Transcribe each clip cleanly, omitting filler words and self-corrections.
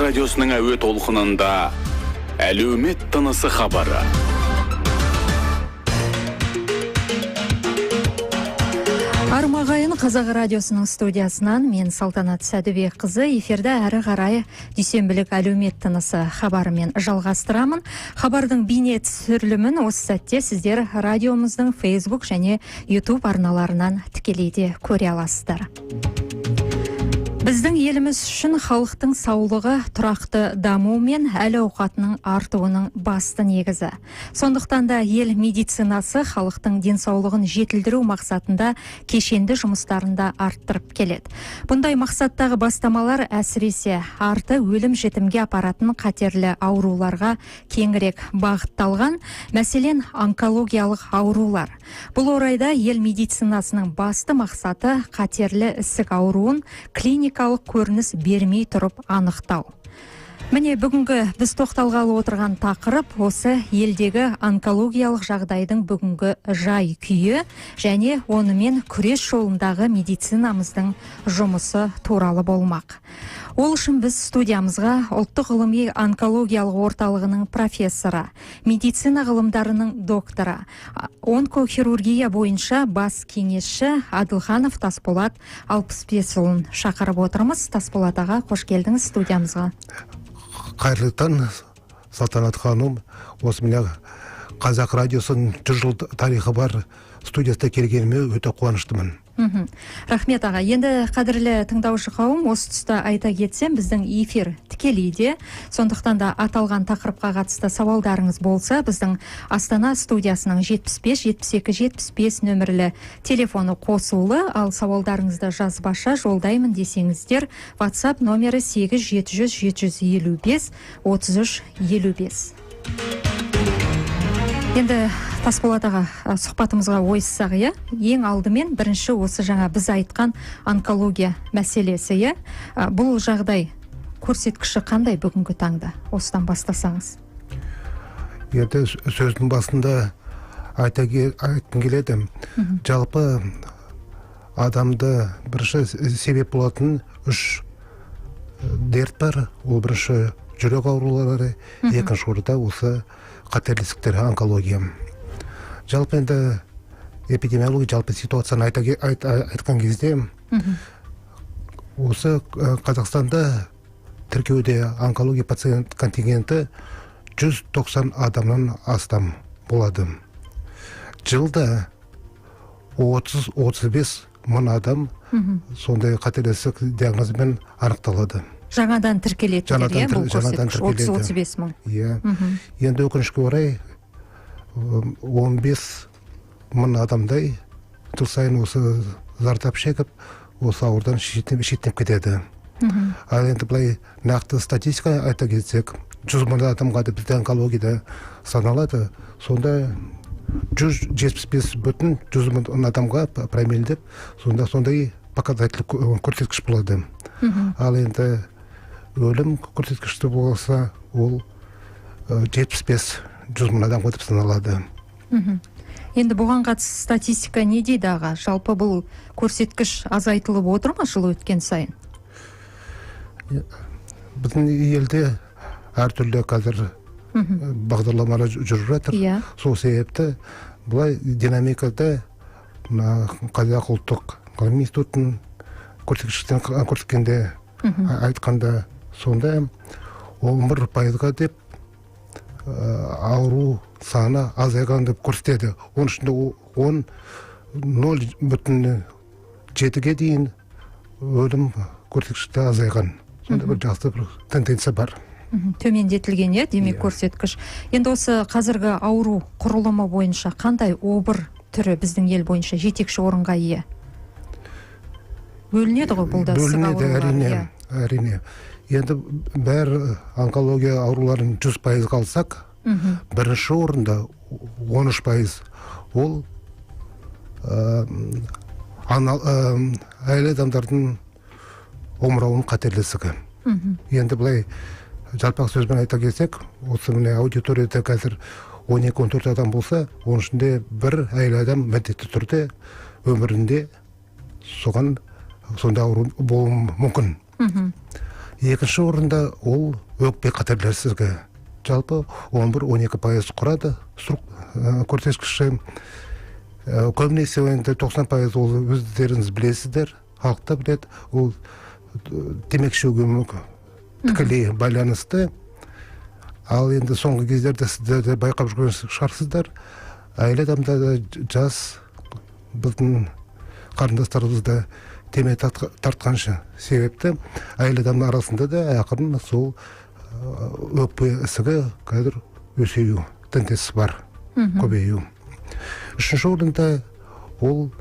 радиосының әуе толқынында әлеумет тынысы хабары. Армағайын Қазақ радиосының студиясынан мен Салтанат Сәдібек қызы эфирді әрі қарай дүйсенбілік әлеумет тынысы хабарымен жалғастырамын. Хабардың бейне түсірілімін осы сәтте сіздер радиомыздың Facebook және YouTube арналарынан тікелейде көре аласыздар. Біздің еліміз үшін халықтың саулығы, тұрақты даму мен әл-ауқатының артуының басты негізі. Сондықтан да ел медицинасы халықтың денсаулығын жетілдіру мақсатында кешенді жұмыстарында арттырып келеді. Бұндай мақсаттағы бастамалар әсіресе арты өлім жетімге апаратын қатерлі ауруларға кеңірек бағытталған, мәселен онкологиялық аурулар. Бұл орайда ел медицинасының басты мақсаты қатерлі ісік ауруын клиникалық көрініс бермей тұрып анықтау. Міне бүгінгі біз тоқталғалы отырған тақырып осы елдегі онкологиялық жағдайдың бүгінгі жай күйі және онымен күрес жолындағы медицинамыздың жұмысы туралы болмақ. Ол үшін біз студиямызға ұлттық ғылыми онкологиялық орталығының профессоры, медицина ғылымдарының докторы, онкохирургия бойынша бас кеңесші Адылханов Тасболат Алпысбесұлын шақырып отырмыз. Тасболат аға, қош келдіңіз студиямызға. Қайырлы таң, Салтанат ханым, осы міне Қазақ радиосының 100 жыл тарихы бар студиясына келгеніме өте қуаныштымын. Рахмет аға. Енді қадірлі тыңдаушы қауым, осы тұста айта кетсем, біздің эфир тікелейде, сондықтан да аталған тақырыпқа қатысты сауалдарыңыз болса, біздің Астана студиясының 75-72-75 нөмірлі телефоны қосулы, ал сауалдарыңызды жазбаша жолдаймын десеңіздер, WhatsApp номері 8-700-755-33-55. Енді Тасболат аға, сұхбатымызға ойыссақ, ең алдымен бірінші осы жаңа біз айтқан онкология мәселесі, бұл жағдай көрсеткіші қандай бүгінгі таңда? Осыдан бастасаңыз. Енді сөздің басында айтқым келеді. Жалпы адамды бірінші себеп болатын 3 дерт бар. Ол бірінші жүрек аурулары, екінші орында осы қатерлі ісіктер, онкология. Жалпы енді эпидемиология жалпы ситуацияны айтқан кезде осы Қазақстанда тіркеуде онкология пациент контингенті 190 адамнан астам болады. Жылда 30-35 мың адам сондай қатерлі ісік диагнозымен анықталады. Жаңадан тіркеледі, бұл көрсеткіш 30-35 мың. Енді өкінішке орай 15 мың адамдай жыл сайын осы зардап шегіп, осы ауырдан шеттеп кетеді. Ал енді былай нақты статистика айта кетсек, 100 мың адамға бізде онкологияда саналады, сонда 175 бүтін 100 мың адамға промилльдеп, сондай показатель көрсеткіш болады. Ал енді өлім көрсеткішті болса, ол 75-100 мың адамға деп саналады. Енді бұған қатысты статистика не дейді аға? Жалпы бұл көрсеткіш азайтылып отыр ма жыл өткен сайын? Біздің елде әртүрлі қазір бағдарламалар жүріп жатыр. Сол себепті бұлай динамикада Қазақ ұлттық ғылыми институтының көрсеткенде айтқанда сонда 11% деп ауру саны азайған деп көрсетеді. Оның ішінде 0,7-ге дейін өлім көрсеткіші азайған. Сонда бір жақсы бір тенденция бар. Төмендетілген, демек көрсеткіш. Енді осы қазіргі ауру құрылымы бойынша қандай обыр түрі біздің ел бойынша жетекші орынға ие? Бөлінеді ғой бұл да ісік аурулар. Әрине. Енді бәр онкология ауруларын 100% қалсақ, бірінші орында 13% ол әйел адамдардың омырауының қатерлі ісігі. Енді былай жалпақ сөзбен айта келсек, осы міне аудиторияда қазір 12-14 адам болса, оның ішінде бір әйел адам міндетті түрде өмірінде соған сонда ауру болуы мүмкін. Екінші орында ол өкпе қатерлерсізгі. Жалпы 11-12% құрады көрсеткіші. Көбінесе енді 90% ол өздеріңіз білесіздер, халықта біледі, ол темекі шегуге тікелей байланысты. Ал енді соңғы кездерде сіздер де байқап жүрген шығарсыздар, әйел адамда жас біздің қарындастарымызда темекі тартқанша себепті әйел адамның арасында да ақырын сол өкпе ісігі қазір өсею тенденциясы бар, көбею. Үшінші орында ол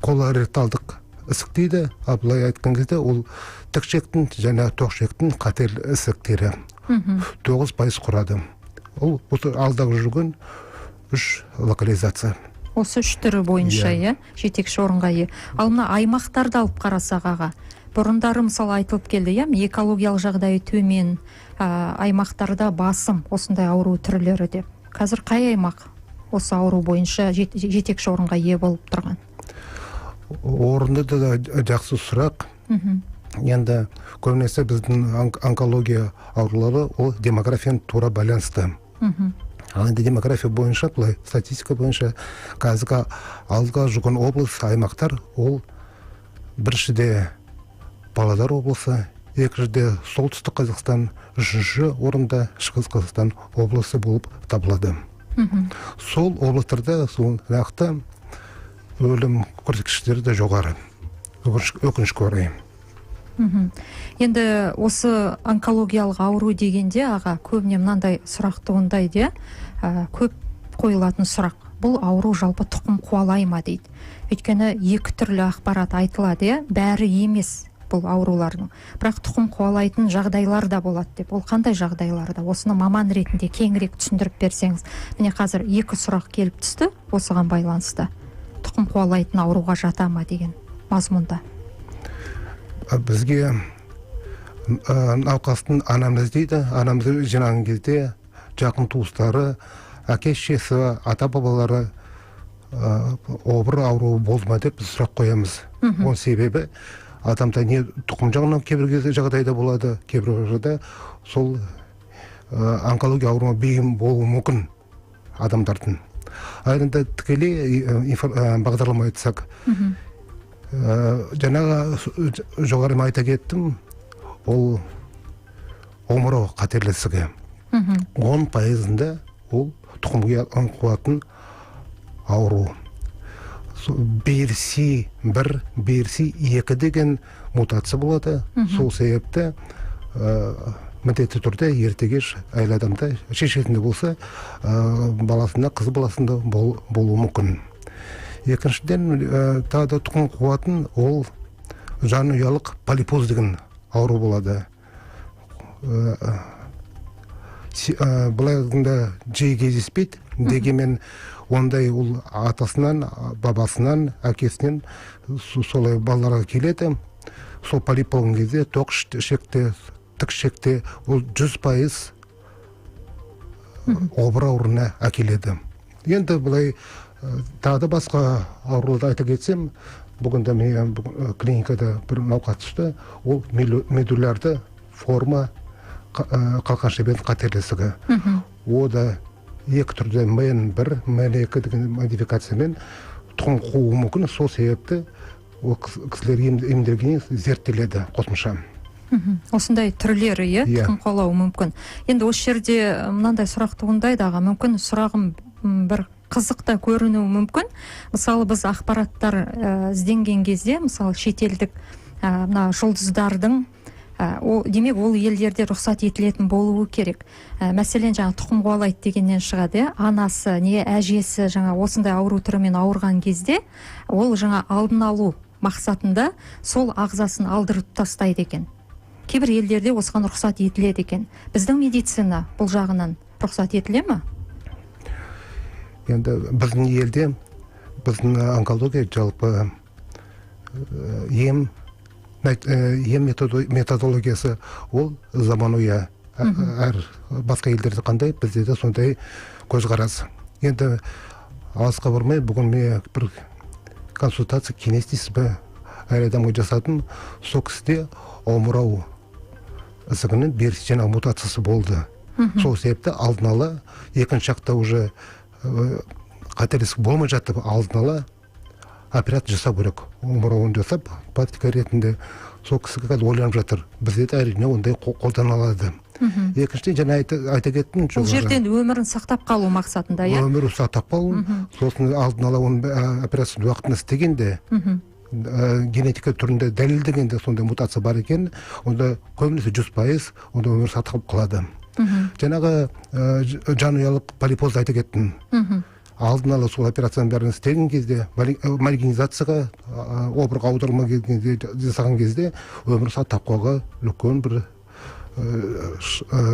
колоректалдық ісік дейді, былай айтқан кезде ол тікшектің және тоқшектің қатерлі ісіктері 9% құрады. Ол алдағы жүрген 3 локализация. Осы 3 түрі бойынша, жетекші орынға ие. Ал мына аймақтарды алып қарасақ аға, бұрындары мысалы айтылып келді, экологиялық жағдайы төмен аймақтарда басым осындай ауру түрлері деп. Қазір қай аймақ осы ауру бойынша жетекші орынға ие болып тұрған? Орынды да жақсы сұрақ. Енді көбінесе біздің онкология аурулары ол демографияны тура байланысты. Ал енді демография бойынша, бұлай статистика бойынша қазіргі алға жүрген облыс, аймақтар ол біріншіде Павлодар облысы, екіншіде солтүстік Қазақстан, үшінші орында шығыс Қазақстан облысы болып табылады. Сол облыстарда сол нақты өлім көрсеткіштері де жоғары, өкінішке орай. Енді осы онкологиялық ауру дегенде аға көбіне мынандай сұрақ туындайды, көп қойылатын сұрақ. Бұл ауру жалпы тұқым қуалай ма дейді. Өйткені екі түрлі ақпарат айтылады, бәрі емес бұл аурулардың. Бірақ тұқым қуалайтын жағдайлар да болады деп. Ол қандай жағдайларда? Осыны маман ретінде кеңірек түсіндіріп берсеңіз. Міне қазір екі сұрақ келіп түсті осыған байланысты. Тұқым қуалайтын ауруға жата ма деген мазмұнда. Бізге науқастың анамнез дейді, анамызды жинаған кезде жақын туыстары, әке-шешесі, ата-бабалары обыр ауруы болды ма деп біз сұрақ қоямыз. Оның себебі адамда не тұқым жағынан кейбір жағдайда болады, кейбір жағдайда сол онкология ауруына бейім болуы мүмкін адамдардың. Айында тікелей бағдарлама айтсақ, жаңағы жоғары айта кеттім, ол омырау қатерлісігі. 10%-ында ол тұқымға қуатын ауру. BRCA1, BRCA2 деген мутация болады. Сол себепті міндетті түрде ертегеш әйел адамда шешесінде болса, баласында, қыз баласында болуы мүмкін. Екіншіден, тағы да тұқым қуатын ол жанұялық полипоз деген ауру болады. Бұлай айтқанда жиі кездеспейді, дегенмен ондай ол атасынан, бабасынан, әкесінен солай балаларға келеді. Сол полип болған кезде тоқ ішекте, тік ішекте ол 100% обыр ауруына әкеледі. Енді бұлай тағы да басқа ауруларды айта кетсем, бүгінде мен клиникада бір науқас түсті, ол медулярды форма қалқанша бет қатерлісігі. О да екі түрде MEN1, MEN2 деген модификациямен тұқым қуы мүмкін, сол себепті ол кісілер емделгеннен зерттеледі қосымша. Осындай түрлері, тұқым қуалауы мүмкін. Енді осы жерде мынандай сұрақ туындайды аға, мүмкін сұрағым бір қызықта көрінуі мүмкін. Мысалы біз ақпараттар ізденген кезде, мысалы шетелдік жұлдыздардың демек ол елдерде рұқсат етілетін болуы керек. Мәселен жаңа тұқым қуалайды дегеннен шығады, анасы не әжесі жаңа осындай ауру түрімен ауырған кезде ол жаңа алдын алу мақсатында сол ағзасын алдырып тастайды екен. Кейбір елдерде осыған рұқсат етіледі екен. Біздің медицина бұл жағынан рұқсат етіле ме? Енді біздің елде біздің онкология жалпы ем методологиясы ол заманауи. Әр басқа елдерде қандай, бізде де сондай көзқарас. Енді алысқа бармай, бүгін мен бір консультация кеңес дейсіз бе, әр адамға жасадым. Сол кісіде омырау ісігінің беріс жаңағы мутациясы болды. Сол себепті алдын ала, екінші жақта уже қателесік болмай жатып, алдын ала операция жасау керек. Омырауын жасап, практика ретінде сол кісі қазір ойланып жатыр. Бізде де әрине ондай қолдана алады. Екіншіден жаңа айта кеттім. Бұл жерден өмірін сақтап қалу мақсатында, иә? Өмірін сақтап қалу, сосын алдын ала оның операцияны уақытында істегенде, генетика түрінде дәлелдегенде сондай мутация бар екен, онда көбінесе 100% онда өмір сақтап қалады. Жаңағы жанұялық полипозды айта кеттім. Алдын ала сол операцияның бәрін істеген кезде, маргинизацияға, обырға аударма жасаған кезде өмір сақтап қалуға үлкен бір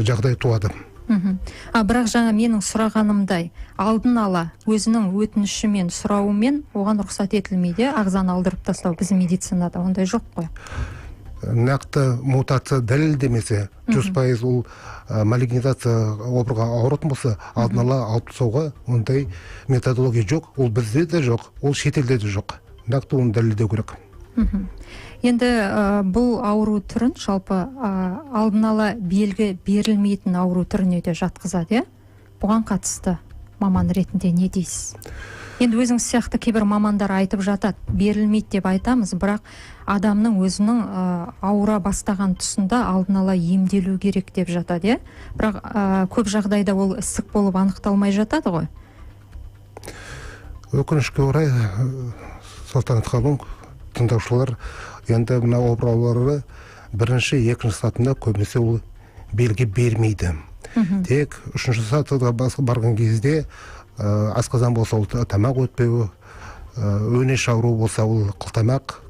жағдай туады. Бірақ жаңа менің сұрағанымдай, алдын ала өзінің өтінішімен, сұрауымен оған рұқсат етілмейді, ағзаны алдырып тастау біздің медицинада ондай жоқ қой. Нақты мутация дәлелдемесе, 100% ол малигнизация обырға ауыратын болса, алдын ала алып тастауға ондай методология жоқ. Ол бізде де жоқ, ол шетелде де жоқ. Нақты оны дәлелдеу керек. Енді бұл ауру түрін жалпы алдын ала белгі берілмейтін ауру түріне де жатқызады, бұған қатысты маман ретінде не дейсіз? Енді өзіңіз сияқты кейбір мамандар айтып жатады, берілмейді деп айтамыз, бірақ адамның өзінің ауыра бастаған тұсында алдын ала емделу керек деп жатады, бірақ көп жағдайда ол ісік болып анықталмай жатады ғой. Өкінішке орай, Салтанат ханым, тыңдаушылар, енді мына обыраулары бірінші, екінші сатында көбінесе ол белгі бермейді. Тек үшінші сатыда барған кезде асқазан болса ол тамақ өтпеу, өңеш ауру болса ол қылтамақ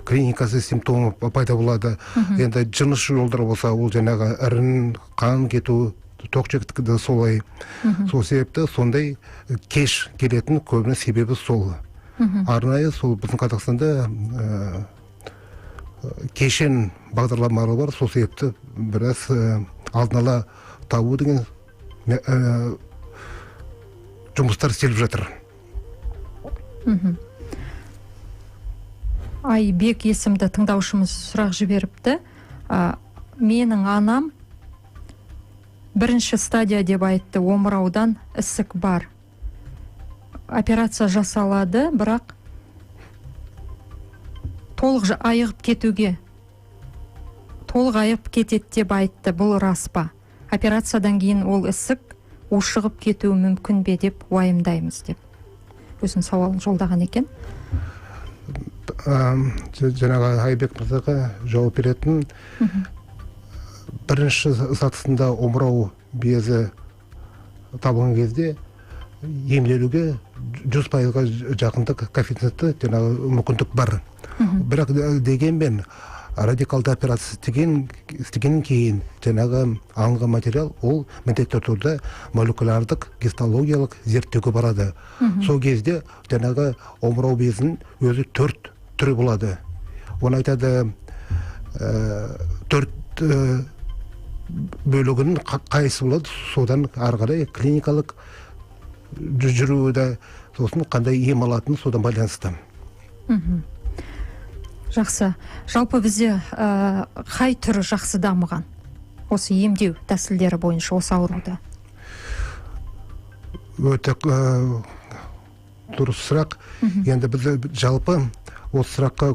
клиникасы симптомы пайда болады. Енді жыныс жолдары болса ол жаңағы ірін, қан кету, тоқшектікті солай. Сол себепті сондай кеш келетін көбіне себебі сол. Арнайы сол біздің Қазақстанда кешен бағдарламары бар, сол себепті біраз алдын ала табу деген жұмыстар істеліп жатыр. Айбек есімді тыңдаушымыз сұрақ жіберіпті. Менің анам бірінші стадия деп айтты, омыраудан ісік бар. Операция жасалады, бірақ толық айығып кетеді деп айтты. Бұл рас па? Операциядан кейін ол ісік ушығып кетуі мүмкін бе деп уайымдаймыз деп. Өзінің сауалын жолдаған екен. Жаңағы Айбек мырзаға жауап беретін, бірінші сатысында омырау безі табылған кезде емделуге 100%-ға жақындық коэффициенті жаңағы мүмкіндік бар. Бірақ дегенмен радикалды операция істегеннен кейін жаңағы алынған материал ол міндетті түрде молекулярдық гистологиялық зерттеуге барады. Сол кезде жаңағы омырау безінің өзі 4 түрі болады. Оны айтады 4 бөлігінің қайсы болады, содан ары қарай клиникалық жүруі, сосын қандай ем алатыны содан байланысты. Жақсы. Жалпы бізде қай түрі жақсы дамыған? Осы емдеу тәсілдері бойынша осы ауруда. Өте дұрыс сұрақ. Енді біз жалпы осы сұраққа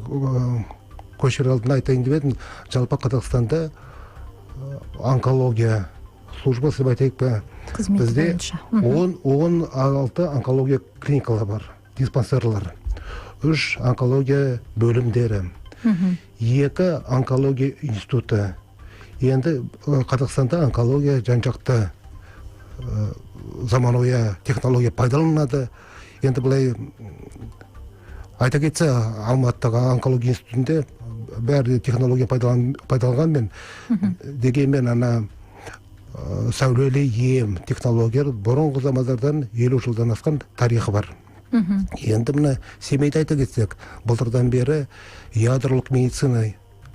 көшер алдында айтайын деп едім. Жалпы Қазақстанда онкология службасы деп айтайық па, бізде 16 онкология клиникалар бар, диспансерлар, 3 онкология бөлімдері, 2 онкология институты. Енді Қазақстанда онкология жан-жақты заманауи технология пайдаланады. Енді былай айта кетсе, Алматыдағы онкология институтында бәрі технология пайдаланғанмен, дегенмен ана сәулелі ем технологиялар бұрынғы замандардан 50 жылдан асқан тарихы бар. Енді мына Семейді айта кетсек, былтырдан бері ядролық медицина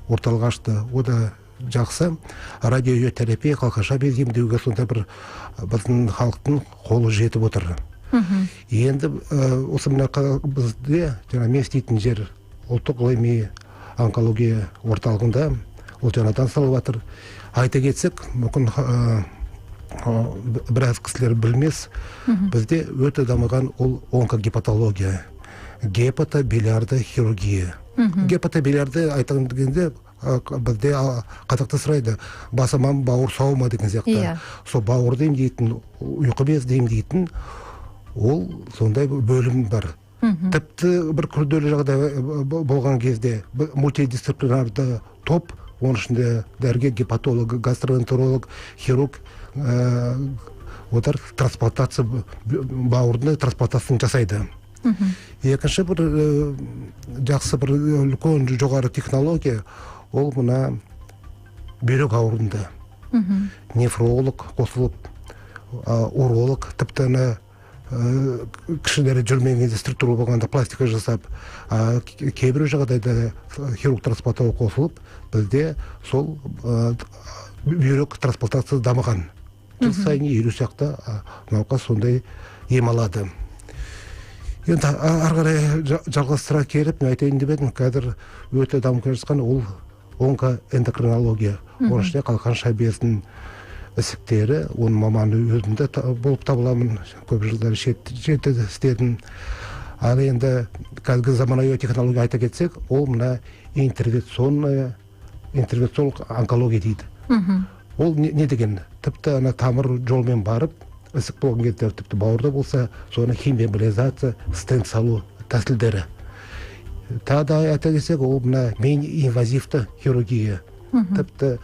орталық ашты. О да жақсы. Радиотерапия, қалқаша без емдеуге сонда бір біздің халықтың қолы жетіп отыр. Енді осы мына бізде мен істейтін жер ұлттық ғылыми онкология орталығында ол жаңадан салып жатыр. Айта кетсек, мүмкін біраз кісілер білмес, бізде өте дамыған ол онкогепатология, гепатобилиарды хирургия. Гепатобилиарды айтқан дегенде бізде қазақта сұрайды, басаман бауыр сау ма деген сияқты. Сол бауырды емдейтін, ұйқы безді емдейтін ол сондай бөлім бар. Тіпті бір күрделі жағдай болған кезде мультидисциплинарды топ, оның ішінде дәрігер, гепатолог, гастроэнтеролог, хирург, олар трансплантация, бауырды трансплантациясын жасайды. Екінші бір жақсы бір үлкен жоғары технология, ол мына бүйрек ауруында. Нефролог қосылып, уролог, тіпті кішілері жүрмегенде структура болғанда пластика жасап, кейбір жағдайда хирург трансплантолог қосылып, бізде сол бүйрек трансплантация дамыған. Жыл сайын 50 шақты науқас сондай ем алады. Енді арғарай жалғастыра келіп, мен айтайын деп едім, қазір өте дамып келе жатқан ол онкоэндокринология. Оның ішінде қалқанша бездің ісіктері, оның маманы өзімді болып табыламын, көп жылдар шетте істедім. Ал енді қазіргі заманауи технология айта кетсек, ол мына интервенциялық онкология дейді. Ол не деген? Тіпті тамыр жолмен барып, ісік болған кезде тіпті бауырда болса, соны химиябилизация, стенд салу тәсілдері. Тағы да айта кетсек, ол мына мен инвазивті хирургия. Тіпті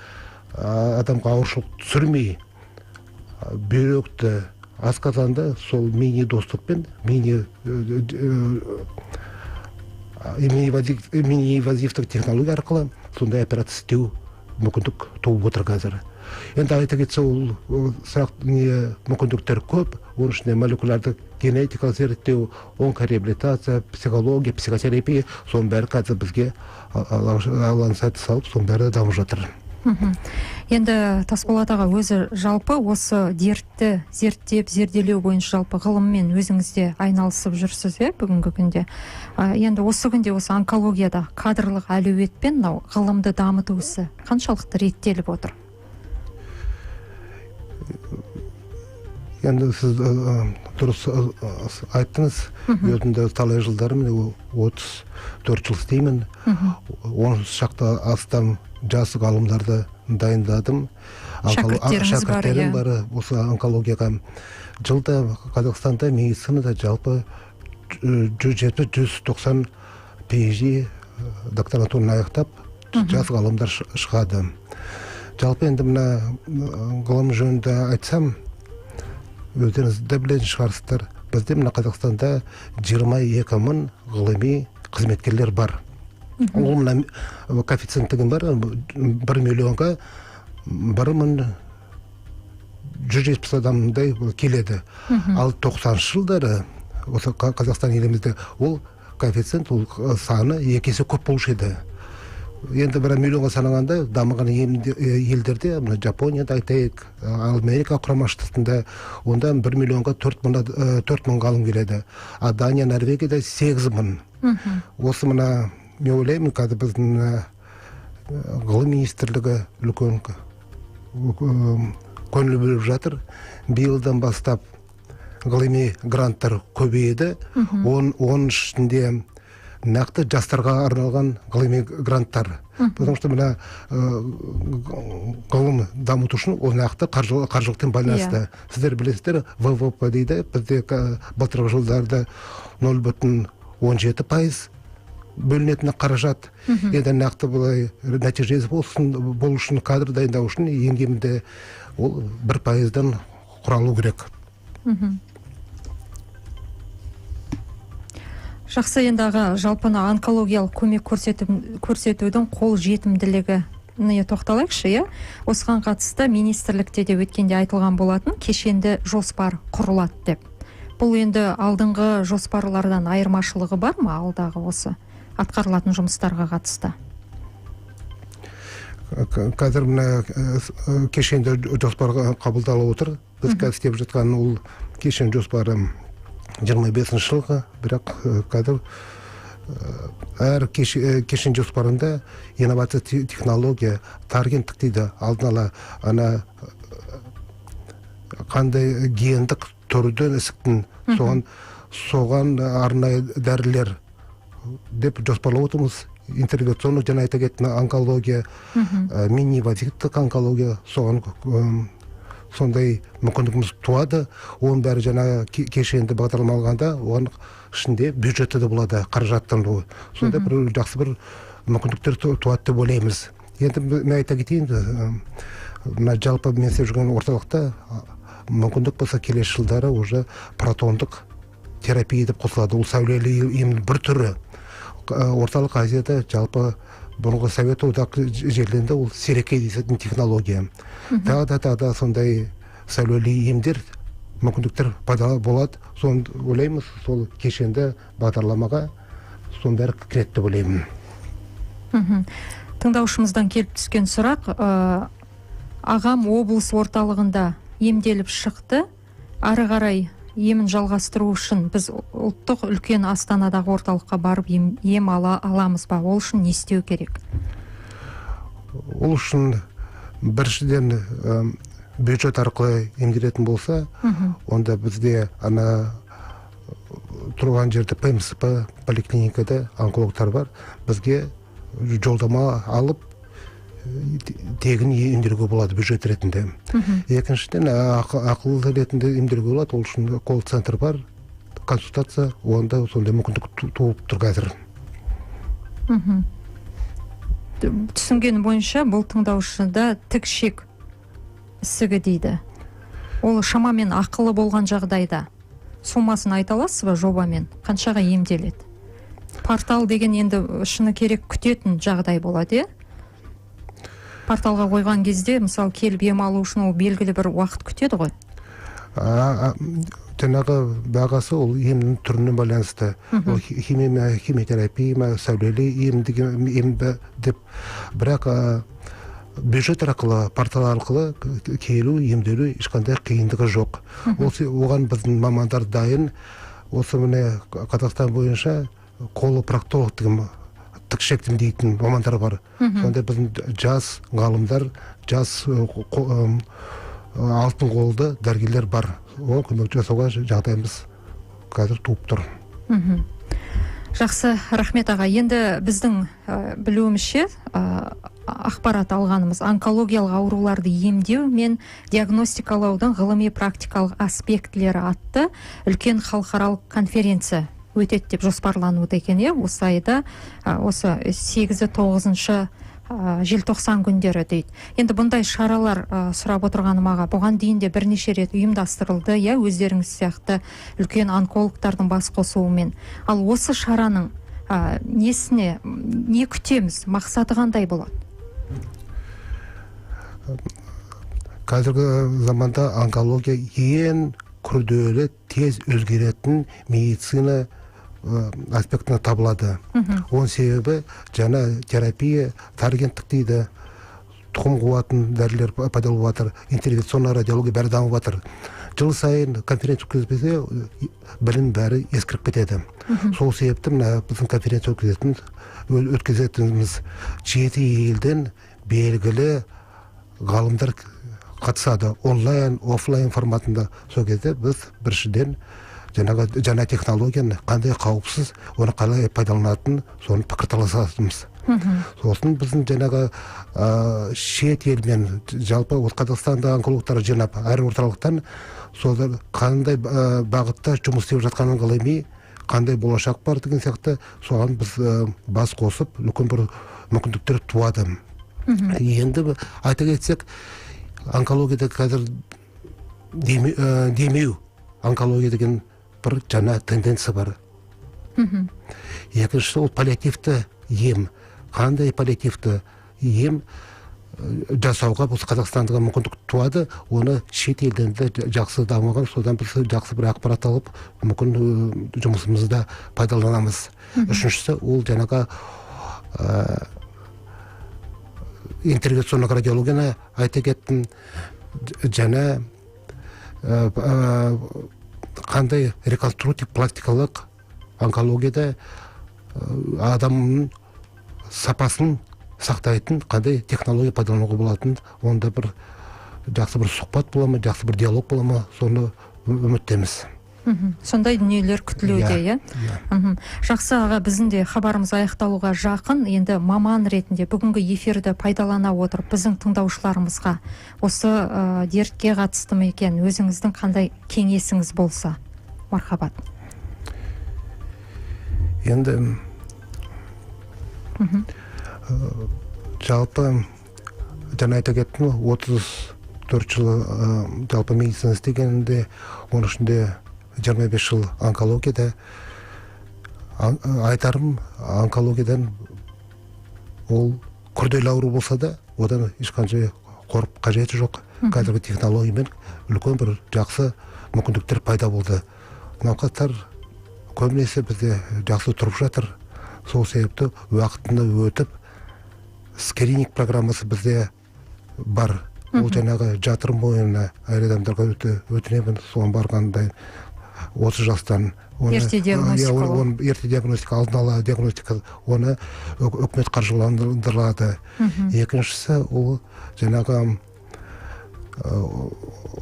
адамға ауыршылық түсірмей, бүйректі, асқазанды сол мини-достықпен, мини-инвазивтік технология арқылы сондай операция істеу мүмкіндік туып отыр қазір. Енді айта кетсе, ол мүмкіндіктер көп, оның ішінде молекулярдық генетикалық зерттеу, онкореабилитация, психология, психотерапия, соның бәрі қазір бізге алланың сәті салып, соның бәрі дамып жатыр. Енді Тасболат аға, өзі жалпы осы дертті зерттеп, зерделеу бойынша жалпы ғылыммен өзіңізде айналысып жүрсіз, бүгінгі күнде. Енді осы күнде осы онкологияда кадрлық әлеуетпен ғылымды дамыту ісі қаншалықты реттеліп отыр? Енді сіз дұрыс айттыңыз, өзімді талай жылдарым, 34 жыл істеймін, 10 шақты астам жас ғалымдарды дайындадым. Шәкірттерім бар осы онкологияға. Жылда Қазақстанда медицинада жалпы 170-190 PhD докторантураны аяқтап, жас ғалымдар шығады. Жалпы енді мына ғылым жөнінде айтсам, өздеріңіз де білетін шығарсыздар, бізде мына Қазақстанда 22 мың ғылыми қызметкерлер бар. Ол мына коэффициенттігін бар, 1 миллионға 1170 адамдай келеді. Ал 90 жылдары осы Қазақстан елімізде ол коэффициент, ол саны 2 есе көп болушы еді. Енді 1 миллионға санағанда дамыған елдерде, Жапонияда айтайық, Америка құрама штатында, онда 1 миллионға 4 мың ғалым келеді. А Дания, Норвегияда 8 мың. Осы мына мен ойлаймын, қазір біздің ғылым министрлігі үлкен көңіл бөліп жатыр. Биылдан бастап ғылыми гранттар көбейді. Оның ішінде нақты жастарға арналған ғылыми гранттар. Потому что мына ғылым дамыту үшін ол нақты қаржылықтың байланысты. Сіздер білесіздер, ВВП дейді, бізде былтырғы жылдарда 0,17% бөлінетін қаражат. Енді нақты бұлай нәтижесі болу үшін, кадр дайындау үшін ең кемінде ол 1%-дан құралу керек. Жақсы, енді аға, жалпына онкологиялық көмек көрсетудің қол жетімділігі тоқталайықшы, осыған қатысты министрлікте де өткенде айтылған болатын, кешенді жоспар құрылады деп. Бұл енді алдыңғы жоспарлардан айырмашылығы бар ма алдағы осы атқарылатын жұмыстарға қатысты? Қазір мына кешенді жоспарға қабылдалып отыр. Біз қазір істеп жатқан ол кешен жоспары 25 жылға, бірақ қазір әр кешен жоспарында инновация технология таргенттік дейді, алдын ала ана қандай гендік түрден ісіктің соған арнайы дәрілер деп жоспарлап отырмыз. Интервенционный жана айта кеттім онкология, мини-инвазивтік онкология, соған сондай мүмкіндігіміз туады. Оның бәрі жаңа кешенді бағдарламалғанда, оған ішінде бюджеті де болады, қаражаттандыру. Сонда бір жақсы бір мүмкіндіктер туады деп ойлаймыз. Енді мен айта кетейін, жалпы мен істеп жүрген орталықта мүмкіндік болса келесі жылдары уже протондық терапия деп қосылады. Ол сәулелі емнің бір түрі. Орталық Азияда жалпы бұрынғы Совет одағы жерлерінде ол серекей десетін технология. Тағы да сондай сәулелі емдер, мүмкіндіктер пайда болады. Соны ойлаймыз, сол кешенді бағдарламаға соның бәрі кіреді деп ойлаймын. Тыңдаушымыздан келіп түскен сұрақ, ағам облыс орталығында емделіп шықты, ары қарай емін жалғастыру үшін біз ұлттық үлкен Астанадағы орталыққа барып ем аламыз ба? Ол үшін не істеу керек? Ол үшін біріншіден бюджет арқылы емделетін болса, онда бізде ана тұрған жерде ПМСП поликлиникада онкологтар бар. Бізге жолдама алып тегін емделуге болады бюджет ретінде. Екіншіден ақыл ретінде емделуге болады. Ол үшін колл-центр бар, консультация, онда сондай мүмкіндік туып тұр қазір. Түсінген бойынша бұл тыңдаушыда тікшек ісігі дейді. Ол шамамен ақылы болған жағдайда сумасын айта аласыз ба жобамен? Қаншаға емделеді? Портал деген енді шыны керек күтетін жағдай болады, Порталға қойған кезде, мысалы, келіп ем алу үшін ол белгілі бір уақыт күтеді ғой? Жаңағы бағасы ол емнің түріне байланысты. Химиотерапия, сәулелі ем деп, бірақ бюджет арқылы, портал арқылы келу, емделу ешқандай қиындығы жоқ. Оған біздің мамандар дайын. Осы міне Қазақстан бойынша колопроктолог деген тікшектім дейтін мамандар бар. Сонда біздің жас ғалымдар, жас алтын қолды дәрігерлер бар. Ол көмек жасауға жағдайымыз қазір туып тұр. Жақсы, рахмет аға. Енді біздің білуімізше ақпарат алғанымыз онкологиялық ауруларды емдеу мен диагностикалаудың ғылыми практикалық аспектілері атты үлкен халықаралық конференция өтеді деп жоспарлануда екен. Осы айда, осы 8-9 желтоқсан күндері дейді. Енді бұндай шаралар сұрап отырғаным аға, бұған дейін де бірнеше рет ұйымдастырылды, өздеріңіз сияқты үлкен онкологтардың бас қосуымен. Ал осы шараның несіне, не күтеміз, мақсаты қандай болады? Қазіргі заманда онкология ең күрделі, тез өзгеретін медицина аспектіне табылады. Оның себебі жаңа терапия, таргенттік дейді, тұқым қуатын дәрілер пайда болып жатыр, интервенционный радиология бәрі дамып жатыр. Жыл сайын конференция өткізбесе, білім бәрі ескіріп кетеді. Сол себепті біздің конференция өткізетініміз 7 елден белгілі ғалымдар қатысады, онлайн, офлайн форматында. Сол кезде біз біріншіден жаңа технологияны қандай қауіпсіз, оны қалай пайдаланатын, соны пікірталасамыз. Сосын біздің жаңағы шет елмен, жалпы Қазақстанда онкологтар жинап, әр орталықтан солар қандай бағытта жұмыс істеп жатқанын ғылыми, қандай болашақ бар деген сияқты, соған біз бас қосып, үлкен бір мүмкіндіктер туады. Енді айта кетсек, онкологияда қазір демеу онкология деген бір жаңа тенденция бар. Екіншісі ол паллиативті ем. Қандай паллиативті ем жасауға бұл Қазақстандағы мүмкіндік туады, оны шет елден де жақсы дамыған, содан біз жақсы бір ақпарат алып, мүмкін жұмысымызда пайдаланамыз. Үшіншісі ол жаңағы интервенционный радиологияны айта кеттім, жаңа қандай реконструктив пластикалық онкологияда адамның сапасын сақтайтын қандай технология пайдалануға болатын, онда бір жақсы бір сұхбат бола ма, жақсы бір диалог бола ма, соны үміттеміз. Сондай дүниелер күтілуде, иә? Жақсы аға, біздің де хабарымыз аяқталуға жақын. Енді маман ретінде бүгінгі эфирді пайдалана отырып, біздің тыңдаушыларымызға осы дертке қатысты ма екен, өзіңіздің қандай кеңесіңіз болса? Мархабат. Енді жалпы жаңа айта кеттім, 34 жыл жалпы медицина істегенде, оның ішінде 25 жыл онкологияда. Айтарым, онкологиядан ол күрделі ауру болса да, одан ешқандай қорып қажеті жоқ. Қазіргі технологиямен үлкен бір жақсы мүмкіндіктер пайда болды. Науқастар көбінесе бізде жақсы тұрып жатыр. Сол себепті уақытында өтіп, скрининг программасы бізде бар. Ол жаңағы жатыр мойнына әр адамдарға өтінемін, соған барғанда 30 жастан. Ерте диагностика. Ерте диагностика, алдын ала диагностика, оны үкімет қаржыландырылады. Екіншісі, ол жаңағы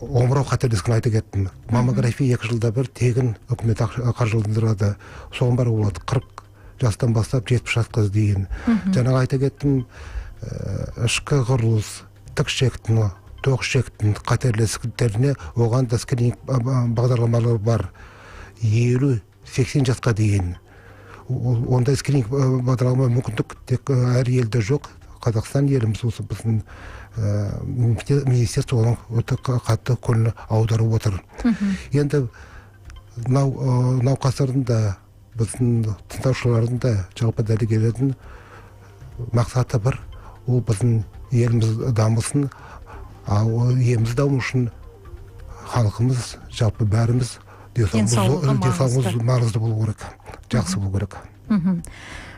омырау қателескен айта кеттім. Маммография 2 жылда бір тегін үкімет қаржыландырады. Соған бар болады 40 жастан бастап 70 жасқа дейін. Жаңағы айта кеттім, ішкі құрылыс, тікшектің, тоқшектің қатерлестеріне оған да скрининг бағдарламалары бар. 50-80 жасқа дейін. Ондай скрининг бағдарлама мүмкіндік тек әр елде жоқ. Қазақстан еліміз осы біздің министерство оның өте қатты көңіл аударып отыр. Енді науқастардың да біздің тыңдаушылардың да жалпы дәрігерлердің мақсаты бір, ол біздің еліміз дамысын, ал еліміз даму үшін халқымыз, жалпы бәріміз денсаулығымыз маңызды болу керек, жақсы болу керек.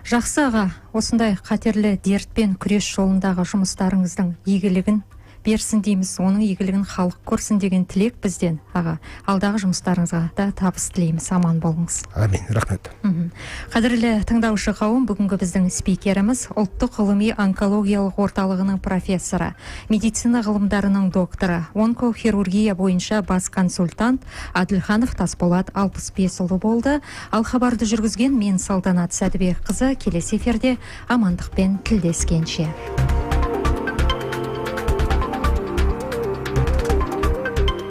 Жақсы аға, осындай қатерлі дертпен күрес жолындағы жұмыстарыңыздың игілігін берсін дейміз, оның игілігін халық көрсін деген тілек бізден аға. Алдағы жұмыстарыңызға да табыс тілейміз, аман болыңыз. Амин, рахмет. Қадірлі тыңдаушы қауым, бүгінгі біздің спикеріміз ұлттық ғылыми онкологиялық орталығының профессоры, медицина ғылымдарының докторы, онкохирургия бойынша бас консультант Аділханов Тасболат 65 ұлы болды. Ал хабарды жүргізген мен Салтанат Сәдібек қызы, келесі эфирде амандықпен тілдескенше.